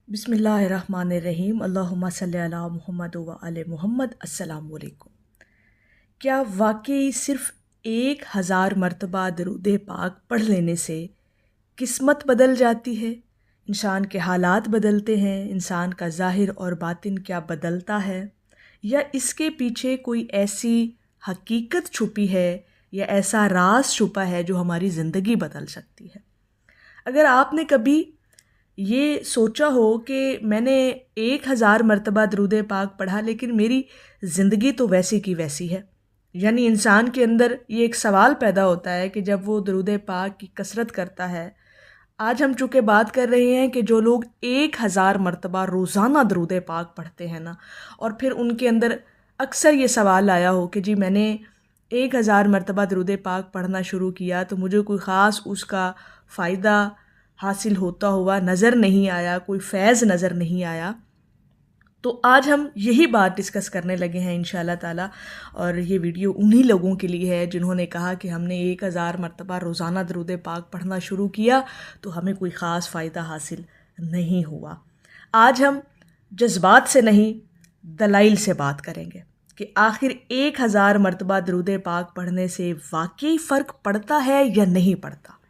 بسم اللہ الرحمن الرحیم، اللہم صلی علی محمد و آل محمد۔ السلام علیکم۔ کیا واقعی صرف 1000 مرتبہ درود پاک پڑھ لینے سے قسمت بدل جاتی ہے؟ انسان کے حالات بدلتے ہیں؟ انسان کا ظاہر اور باطن کیا بدلتا ہے؟ یا اس کے پیچھے کوئی ایسی حقیقت چھپی ہے یا ایسا راز چھپا ہے جو ہماری زندگی بدل سکتی ہے؟ اگر آپ نے کبھی یہ سوچا ہو کہ میں نے 1000 مرتبہ درود پاک پڑھا لیکن میری زندگی تو ویسی کی ویسی ہے، یعنی انسان کے اندر یہ ایک سوال پیدا ہوتا ہے کہ جب وہ درود پاک کی کثرت کرتا ہے، آج ہم چونکہ بات کر رہے ہیں کہ جو لوگ 1000 مرتبہ روزانہ درود پاک پڑھتے ہیں نا، اور پھر ان کے اندر اکثر یہ سوال آیا ہو کہ جی میں نے 1000 مرتبہ درود پاک پڑھنا شروع کیا تو مجھے کوئی خاص اس کا فائدہ حاصل ہوتا ہوا نظر نہیں آیا، کوئی فیض نظر نہیں آیا، تو آج ہم یہی بات ڈسکس کرنے لگے ہیں انشاءاللہ تعالی۔ اور یہ ویڈیو انہی لوگوں کے لیے ہے جنہوں نے کہا کہ ہم نے 1000 مرتبہ روزانہ درود پاک پڑھنا شروع کیا تو ہمیں کوئی خاص فائدہ حاصل نہیں ہوا۔ آج ہم جذبات سے نہیں دلائل سے بات کریں گے کہ آخر 1000 مرتبہ درود پاک پڑھنے سے واقعی فرق پڑتا ہے یا نہیں پڑتا۔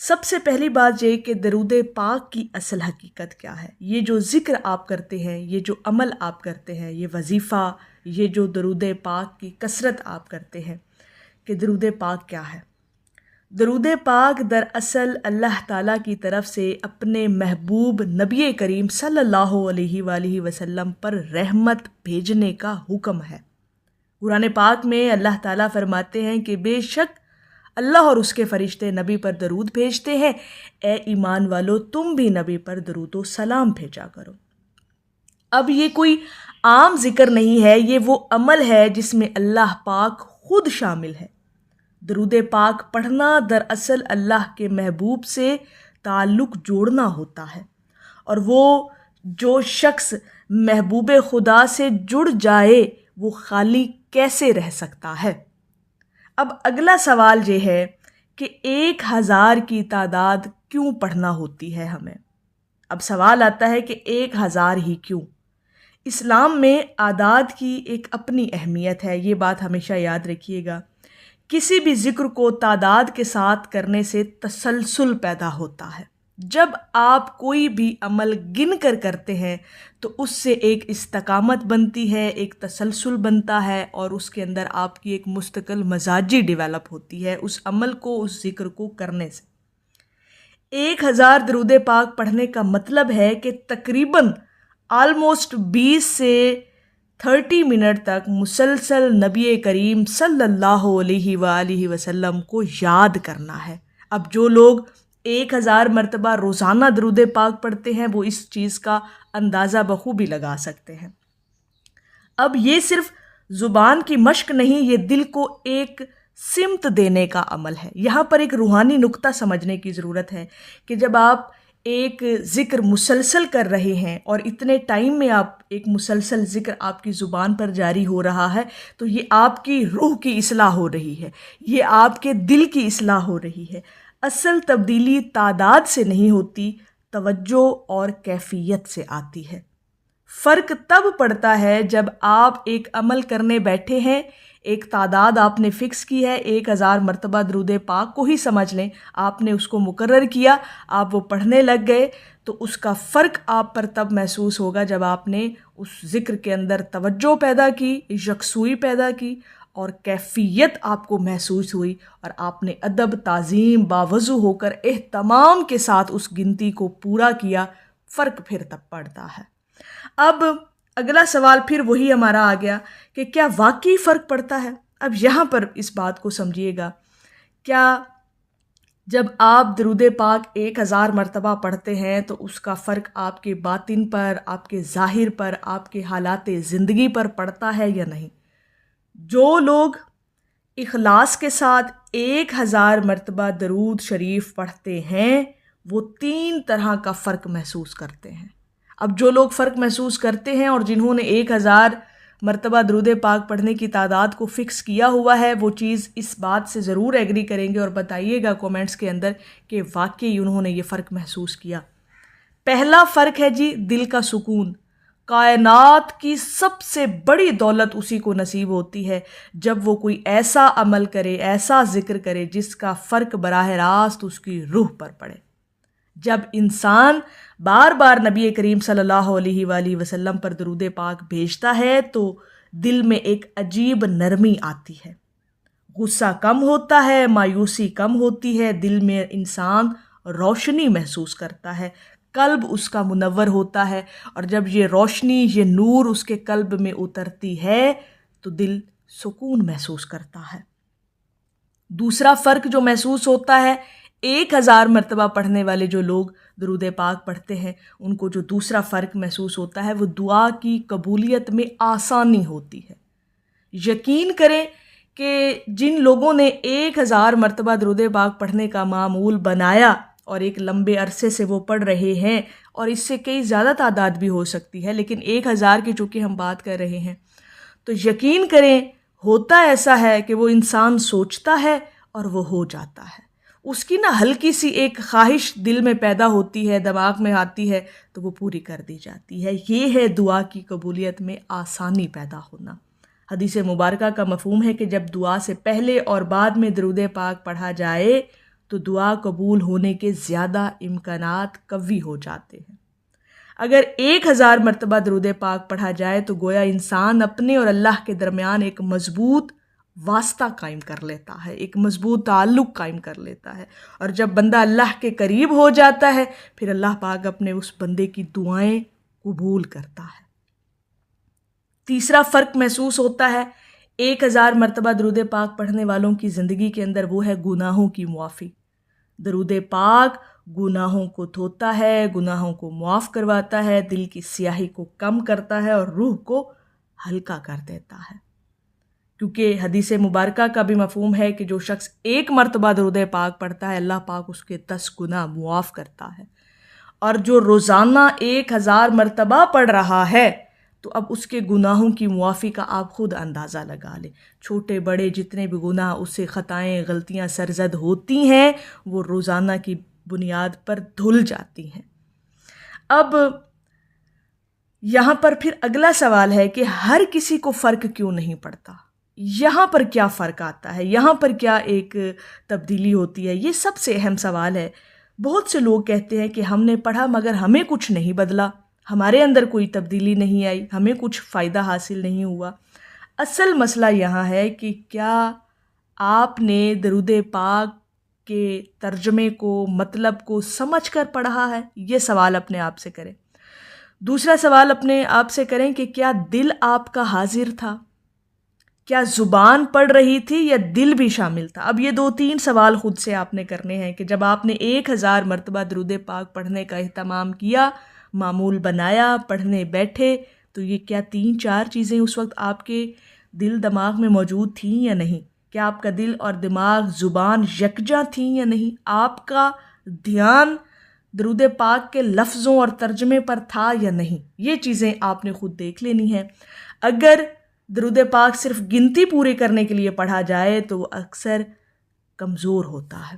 سب سے پہلی بات یہ کہ درود پاک کی اصل حقیقت کیا ہے؟ یہ جو ذکر آپ کرتے ہیں، یہ جو عمل آپ کرتے ہیں، یہ وظیفہ، یہ جو درود پاک کی کثرت آپ کرتے ہیں، کہ درود پاک کیا ہے؟ درود پاک دراصل اللہ تعالیٰ کی طرف سے اپنے محبوب نبی کریم صلی اللہ علیہ وآلہ وسلم پر رحمت بھیجنے کا حکم ہے۔ قرآن پاک میں اللہ تعالیٰ فرماتے ہیں کہ بے شک اللہ اور اس کے فرشتے نبی پر درود بھیجتے ہیں، اے ایمان والو تم بھی نبی پر درود و سلام بھیجا کرو۔ اب یہ کوئی عام ذکر نہیں ہے، یہ وہ عمل ہے جس میں اللہ پاک خود شامل ہے۔ درود پاک پڑھنا دراصل اللہ کے محبوب سے تعلق جوڑنا ہوتا ہے، اور وہ جو شخص محبوب خدا سے جڑ جائے وہ خالی کیسے رہ سکتا ہے؟ اب اگلا سوال یہ ہے کہ 1000 کی تعداد کیوں پڑھنا ہوتی ہے ہمیں؟ اب سوال آتا ہے کہ 1000 ہی کیوں؟ اسلام میں اعداد کی ایک اپنی اہمیت ہے، یہ بات ہمیشہ یاد رکھیے گا۔ کسی بھی ذکر کو تعداد کے ساتھ کرنے سے تسلسل پیدا ہوتا ہے۔ جب آپ کوئی بھی عمل گن کر کرتے ہیں تو اس سے ایک استقامت بنتی ہے، ایک تسلسل بنتا ہے، اور اس کے اندر آپ کی ایک مستقل مزاجی ڈیولپ ہوتی ہے اس عمل کو، اس ذکر کو کرنے سے۔ 1000 درود پاک پڑھنے کا مطلب ہے کہ تقریباً آلموسٹ 20 سے 30 منٹ تک مسلسل نبی کریم صلی اللہ علیہ وآلہ وسلم کو یاد کرنا ہے۔ اب جو لوگ 1000 مرتبہ روزانہ درود پاک پڑھتے ہیں وہ اس چیز کا اندازہ بخوبی لگا سکتے ہیں۔ اب یہ صرف زبان کی مشق نہیں، یہ دل کو ایک سمت دینے کا عمل ہے۔ یہاں پر ایک روحانی نقطہ سمجھنے کی ضرورت ہے کہ جب آپ ایک ذکر مسلسل کر رہے ہیں اور اتنے ٹائم میں آپ ایک مسلسل ذکر آپ کی زبان پر جاری ہو رہا ہے تو یہ آپ کی روح کی اصلاح ہو رہی ہے، یہ آپ کے دل کی اصلاح ہو رہی ہے۔ اصل تبدیلی تعداد سے نہیں ہوتی، توجہ اور کیفیت سے آتی ہے۔ فرق تب پڑتا ہے جب آپ ایک عمل کرنے بیٹھے ہیں، ایک تعداد آپ نے فکس کی ہے، 1000 مرتبہ درود پاک کو ہی سمجھ لیں، آپ نے اس کو مقرر کیا، آپ وہ پڑھنے لگ گئے، تو اس کا فرق آپ پر تب محسوس ہوگا جب آپ نے اس ذکر کے اندر توجہ پیدا کی، یکسوئی پیدا کی، اور کیفیت آپ کو محسوس ہوئی، اور آپ نے ادب، تعظیم، باوضو ہو کر اہتمام کے ساتھ اس گنتی کو پورا کیا۔ فرق پھر تب پڑتا ہے۔ اب اگلا سوال پھر وہی ہمارا آ گیا کہ کیا واقعی فرق پڑتا ہے؟ اب یہاں پر اس بات کو سمجھیے گا، کیا جب آپ درود پاک 1000 مرتبہ پڑھتے ہیں تو اس کا فرق آپ کے باطن پر، آپ کے ظاہر پر، آپ کے حالات زندگی پر پڑتا ہے یا نہیں؟ جو لوگ اخلاص کے ساتھ 1000 مرتبہ درود شریف پڑھتے ہیں وہ 3 طرح کا فرق محسوس کرتے ہیں۔ اب جو لوگ فرق محسوس کرتے ہیں اور جنہوں نے 1000 مرتبہ درود پاک پڑھنے کی تعداد کو فکس کیا ہوا ہے وہ چیز اس بات سے ضرور ایگری کریں گے اور بتائیے گا کومنٹس کے اندر کہ واقعی انہوں نے یہ فرق محسوس کیا۔ پہلا فرق ہے جی دل کا سکون. کائنات کی سب سے بڑی دولت اسی کو نصیب ہوتی ہے جب وہ کوئی ایسا عمل کرے، ایسا ذکر کرے جس کا فرق براہ راست اس کی روح پر پڑے. جب انسان بار بار نبی کریم صلی اللہ علیہ وآلہ وسلم پر درود پاک بھیجتا ہے تو دل میں ایک عجیب نرمی آتی ہے، غصہ کم ہوتا ہے، مایوسی کم ہوتی ہے، دل میں انسان روشنی محسوس کرتا ہے، قلب اس کا منور ہوتا ہے، اور جب یہ روشنی، یہ نور اس کے قلب میں اترتی ہے تو دل سکون محسوس کرتا ہے. دوسرا فرق جو محسوس ہوتا ہے، 1000 مرتبہ پڑھنے والے جو لوگ درود پاک پڑھتے ہیں ان کو جو دوسرا فرق محسوس ہوتا ہے وہ دعا کی قبولیت میں آسانی ہوتی ہے. یقین کریں کہ جن لوگوں نے 1000 مرتبہ درود پاک پڑھنے کا معمول بنایا اور ایک لمبے عرصے سے وہ پڑھ رہے ہیں، اور اس سے کئی زیادہ تعداد بھی ہو سکتی ہے لیکن 1000 کی چونکہ ہم بات کر رہے ہیں، تو یقین کریں ہوتا ایسا ہے کہ وہ انسان سوچتا ہے اور وہ ہو جاتا ہے. اس کی ہلکی سی ایک خواہش دل میں پیدا ہوتی ہے، دماغ میں آتی ہے تو وہ پوری کر دی جاتی ہے. یہ ہے دعا کی قبولیت میں آسانی پیدا ہونا. حدیث مبارکہ کا مفہوم ہے کہ جب دعا سے پہلے اور بعد میں درود پاک پڑھا جائے تو دعا قبول ہونے کے زیادہ امکانات قوی ہو جاتے ہیں. اگر 1000 مرتبہ درود پاک پڑھا جائے تو گویا انسان اپنے اور اللہ کے درمیان ایک مضبوط واسطہ قائم کر لیتا ہے، ایک مضبوط تعلق قائم کر لیتا ہے، اور جب بندہ اللہ کے قریب ہو جاتا ہے پھر اللہ پاک اپنے اس بندے کی دعائیں قبول کرتا ہے. تیسرا فرق محسوس ہوتا ہے 1000 مرتبہ درود پاک پڑھنے والوں کی زندگی کے اندر، وہ ہے گناہوں کی معافی. درود پاک گناہوں کو دھوتا ہے، گناہوں کو معاف کرواتا ہے، دل کی سیاہی کو کم کرتا ہے اور روح کو ہلکا کر دیتا ہے. کیونکہ حدیث مبارکہ کا بھی مفہوم ہے کہ جو شخص 1 مرتبہ درود پاک پڑھتا ہے اللہ پاک اس کے 10 گناہ معاف کرتا ہے، اور جو روزانہ 1000 مرتبہ پڑھ رہا ہے تو اب اس کے گناہوں کی معافی کا آپ خود اندازہ لگا لیں. چھوٹے بڑے جتنے بھی گناہ اس سے خطائیں، غلطیاں سرزد ہوتی ہیں وہ روزانہ کی بنیاد پر دھل جاتی ہیں. اب یہاں پر پھر اگلا سوال ہے کہ ہر کسی کو فرق کیوں نہیں پڑتا؟ یہاں پر کیا فرق آتا ہے؟ یہاں پر کیا ایک تبدیلی ہوتی ہے؟ یہ سب سے اہم سوال ہے. بہت سے لوگ کہتے ہیں کہ ہم نے پڑھا مگر ہمیں کچھ نہیں بدلا، ہمارے اندر کوئی تبدیلی نہیں آئی، ہمیں کچھ فائدہ حاصل نہیں ہوا. اصل مسئلہ یہاں ہے کہ کیا آپ نے درود پاک کے ترجمے کو، مطلب کو سمجھ کر پڑھا ہے؟ یہ سوال اپنے آپ سے کریں. دوسرا سوال اپنے آپ سے کریں کہ کیا دل آپ کا حاضر تھا؟ کیا زبان پڑھ رہی تھی یا دل بھی شامل تھا؟ اب یہ 2-3 سوال خود سے آپ نے کرنے ہیں کہ جب آپ نے 1000 مرتبہ درود پاک پڑھنے کا اہتمام کیا، معمول بنایا، پڑھنے بیٹھے، تو یہ کیا 3-4 چیزیں اس وقت آپ کے دل دماغ میں موجود تھیں یا نہیں؟ کیا آپ کا دل اور دماغ، زبان یکجاں تھیں یا نہیں؟ آپ کا دھیان درود پاک کے لفظوں اور ترجمے پر تھا یا نہیں؟ یہ چیزیں آپ نے خود دیکھ لینی ہیں. اگر درود پاک صرف گنتی پورے کرنے کے لیے پڑھا جائے تو وہ اکثر کمزور ہوتا ہے،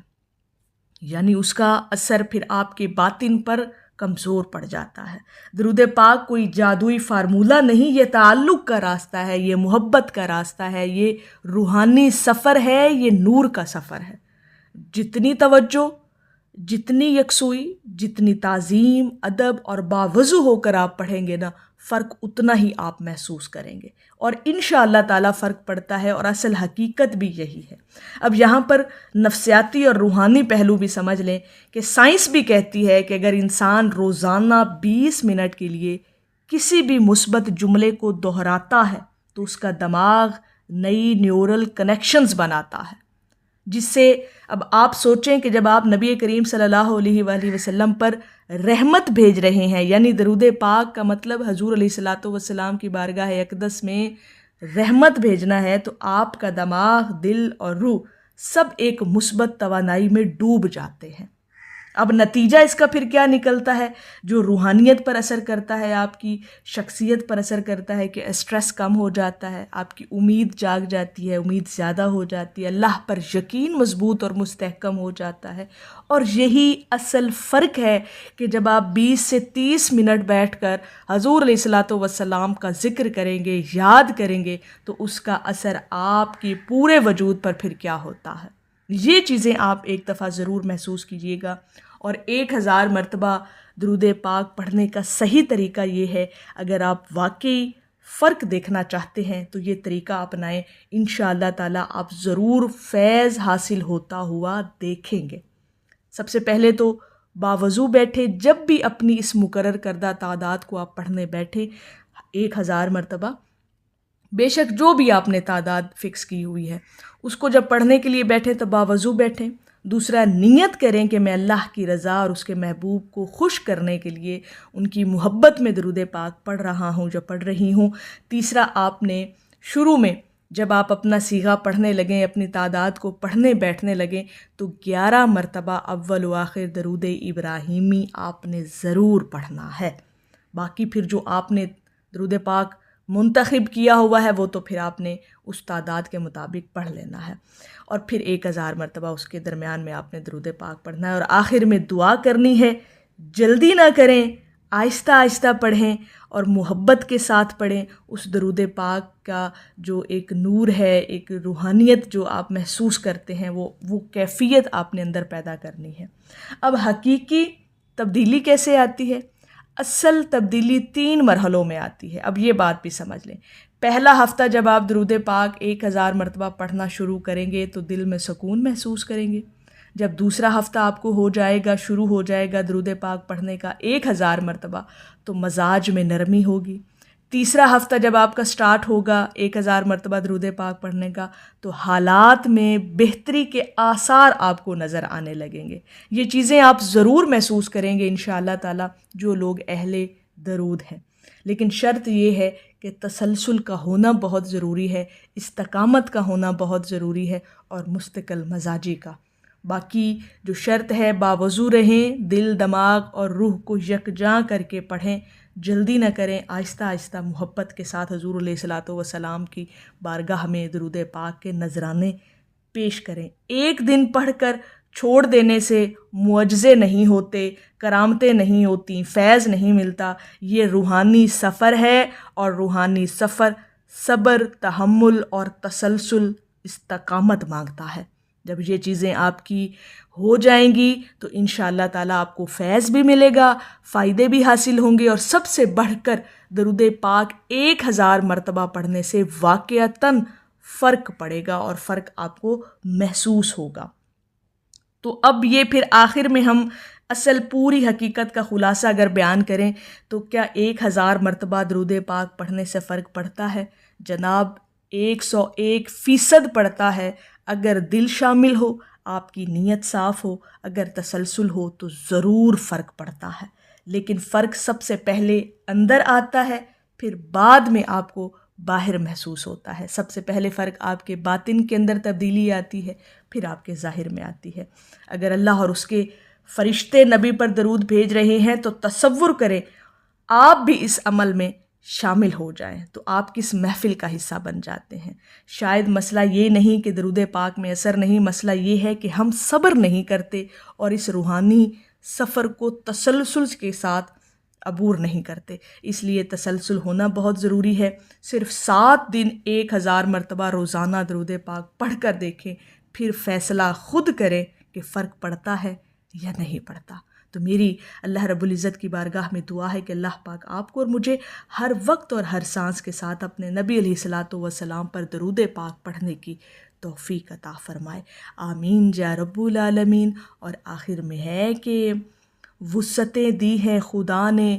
یعنی اس کا اثر پھر آپ کے باطن پر کمزور پڑ جاتا ہے. درود پاک کوئی جادوئی فارمولہ نہیں، یہ تعلق کا راستہ ہے، یہ محبت کا راستہ ہے، یہ روحانی سفر ہے، یہ نور کا سفر ہے. جتنی توجہ، جتنی یکسوئی، جتنی تعظیم، ادب اور باوضو ہو کر آپ پڑھیں گے نا، فرق اتنا ہی آپ محسوس کریں گے، اور انشاءاللہ تعالیٰ فرق پڑتا ہے، اور اصل حقیقت بھی یہی ہے. اب یہاں پر نفسیاتی اور روحانی پہلو بھی سمجھ لیں کہ سائنس بھی کہتی ہے کہ اگر انسان روزانہ 20 منٹ کے لیے کسی بھی مثبت جملے کو دہراتا ہے تو اس کا دماغ نئی نیورل کنیکشنز بناتا ہے، جس سے اب آپ سوچیں کہ جب آپ نبی کریم صلی اللہ علیہ وآلہ وسلم پر رحمت بھیج رہے ہیں، یعنی درود پاک کا مطلب حضور علیہ الصلاۃ والسلام کی بارگاہ اقدس میں رحمت بھیجنا ہے، تو آپ کا دماغ، دل اور روح سب ایک مثبت توانائی میں ڈوب جاتے ہیں. اب نتیجہ اس کا پھر کیا نکلتا ہے؟ جو روحانیت پر اثر کرتا ہے، آپ کی شخصیت پر اثر کرتا ہے کہ اسٹریس کم ہو جاتا ہے، آپ کی امید جاگ جاتی ہے، امید زیادہ ہو جاتی ہے، اللہ پر یقین مضبوط اور مستحکم ہو جاتا ہے۔ اور یہی اصل فرق ہے کہ جب آپ 20 سے 30 منٹ بیٹھ کر حضور علیہ الصلاۃ والسلام کا ذکر کریں گے، یاد کریں گے، تو اس کا اثر آپ کے پورے وجود پر پھر کیا ہوتا ہے۔ یہ چیزیں آپ ایک دفعہ ضرور محسوس کیجئے گا۔ اور 1000 مرتبہ درود پاک پڑھنے کا صحیح طریقہ یہ ہے، اگر آپ واقعی فرق دیکھنا چاہتے ہیں تو یہ طریقہ اپنائیں، انشاءاللہ تعالی آپ ضرور فیض حاصل ہوتا ہوا دیکھیں گے۔ سب سے پہلے تو باوضو بیٹھے، جب بھی اپنی اس مقرر کردہ تعداد کو آپ پڑھنے بیٹھیں 1000 مرتبہ، بے شک جو بھی آپ نے تعداد فکس کی ہوئی ہے اس کو جب پڑھنے کے لیے بیٹھیں تو باوضو بیٹھیں۔ دوسرا، نیت کریں کہ میں اللہ کی رضا اور اس کے محبوب کو خوش کرنے کے لیے ان کی محبت میں درود پاک پڑھ رہا ہوں جو پڑھ رہی ہوں۔ تیسرا، آپ نے شروع میں جب آپ اپنا صیغہ پڑھنے لگیں، اپنی تعداد کو پڑھنے بیٹھنے لگیں تو 11 مرتبہ اول و آخر درود ابراہیمی آپ نے ضرور پڑھنا ہے۔ باقی پھر جو آپ نے درود پاک منتخب کیا ہوا ہے وہ تو پھر آپ نے اس تعداد کے مطابق پڑھ لینا ہے، اور پھر 1000 مرتبہ اس کے درمیان میں آپ نے درود پاک پڑھنا ہے، اور آخر میں دعا کرنی ہے۔ جلدی نہ کریں، آہستہ آہستہ پڑھیں اور محبت کے ساتھ پڑھیں۔ اس درود پاک کا جو ایک نور ہے، ایک روحانیت جو آپ محسوس کرتے ہیں، وہ کیفیت آپ نے اندر پیدا کرنی ہے۔ اب حقیقی تبدیلی کیسے آتی ہے؟ اصل تبدیلی 3 مرحلوں میں آتی ہے۔ اب یہ بات بھی سمجھ لیں۔ پہلا ہفتہ جب آپ درود پاک 1000 مرتبہ پڑھنا شروع کریں گے تو دل میں سکون محسوس کریں گے۔ جب دوسرا ہفتہ آپ کو شروع ہو جائے گا درود پاک پڑھنے کا 1000 مرتبہ، تو مزاج میں نرمی ہوگی۔ تیسرا ہفتہ جب آپ کا سٹارٹ ہوگا 1000 مرتبہ درود پاک پڑھنے کا، تو حالات میں بہتری کے آثار آپ کو نظر آنے لگیں گے۔ یہ چیزیں آپ ضرور محسوس کریں گے انشاءاللہ تعالی جو لوگ اہل درود ہیں۔ لیکن شرط یہ ہے کہ تسلسل کا ہونا بہت ضروری ہے، استقامت کا ہونا بہت ضروری ہے، اور مستقل مزاجی کا۔ باقی جو شرط ہے، باوضو رہیں، دل، دماغ اور روح کو یکجاں کر کے پڑھیں، جلدی نہ کریں، آہستہ آہستہ محبت کے ساتھ حضور علیہ الصلاۃ والسلام کی بارگاہ میں درود پاک کے نذرانے پیش کریں۔ ایک دن پڑھ کر چھوڑ دینے سے معجزے نہیں ہوتے، کرامتیں نہیں ہوتی، فیض نہیں ملتا۔ یہ روحانی سفر ہے، اور روحانی سفر صبر، تحمل اور تسلسل، استقامت مانگتا ہے۔ جب یہ چیزیں آپ کی ہو جائیں گی تو انشاءاللہ تعالیٰ آپ کو فیض بھی ملے گا، فائدے بھی حاصل ہوں گے، اور سب سے بڑھ کر درود پاک 1000 مرتبہ پڑھنے سے واقعتاً فرق پڑے گا، اور فرق آپ کو محسوس ہوگا۔ تو اب یہ پھر آخر میں ہم اصل پوری حقیقت کا خلاصہ اگر بیان کریں تو کیا 1000 مرتبہ درود پاک پڑھنے سے فرق پڑتا ہے؟ جناب 101% پڑتا ہے۔ اگر دل شامل ہو، آپ کی نیت صاف ہو، اگر تسلسل ہو تو ضرور فرق پڑتا ہے۔ لیکن فرق سب سے پہلے اندر آتا ہے، پھر بعد میں آپ کو باہر محسوس ہوتا ہے۔ سب سے پہلے فرق آپ کے باطن کے اندر تبدیلی آتی ہے، پھر آپ کے ظاہر میں آتی ہے۔ اگر اللہ اور اس کے فرشتے نبی پر درود بھیج رہے ہیں تو تصور کریں آپ بھی اس عمل میں شامل ہو جائیں تو آپ کس محفل کا حصہ بن جاتے ہیں۔ شاید مسئلہ یہ نہیں کہ درود پاک میں اثر نہیں، مسئلہ یہ ہے کہ ہم صبر نہیں کرتے اور اس روحانی سفر کو تسلسل کے ساتھ عبور نہیں کرتے۔ اس لیے تسلسل ہونا بہت ضروری ہے۔ صرف 7 دن 1000 مرتبہ روزانہ درود پاک پڑھ کر دیکھیں، پھر فیصلہ خود کریں کہ فرق پڑتا ہے یا نہیں پڑتا۔ تو میری اللہ رب العزت کی بارگاہ میں دعا ہے کہ اللہ پاک آپ کو اور مجھے ہر وقت اور ہر سانس کے ساتھ اپنے نبی علیہ الصلاۃ والسلام پر درود پاک پڑھنے کی توفیق عطا فرمائے۔ آمین یا رب العالمین۔ اور آخر میں ہے کہ وسعتیں دی ہیں خدا نے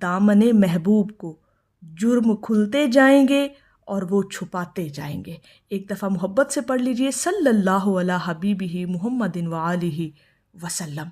دامن محبوب کو، جرم کھلتے جائیں گے اور وہ چھپاتے جائیں گے۔ ایک دفعہ محبت سے پڑھ لیجئے، صلی اللہ علی حبیبہ محمد و آلہ وسلم۔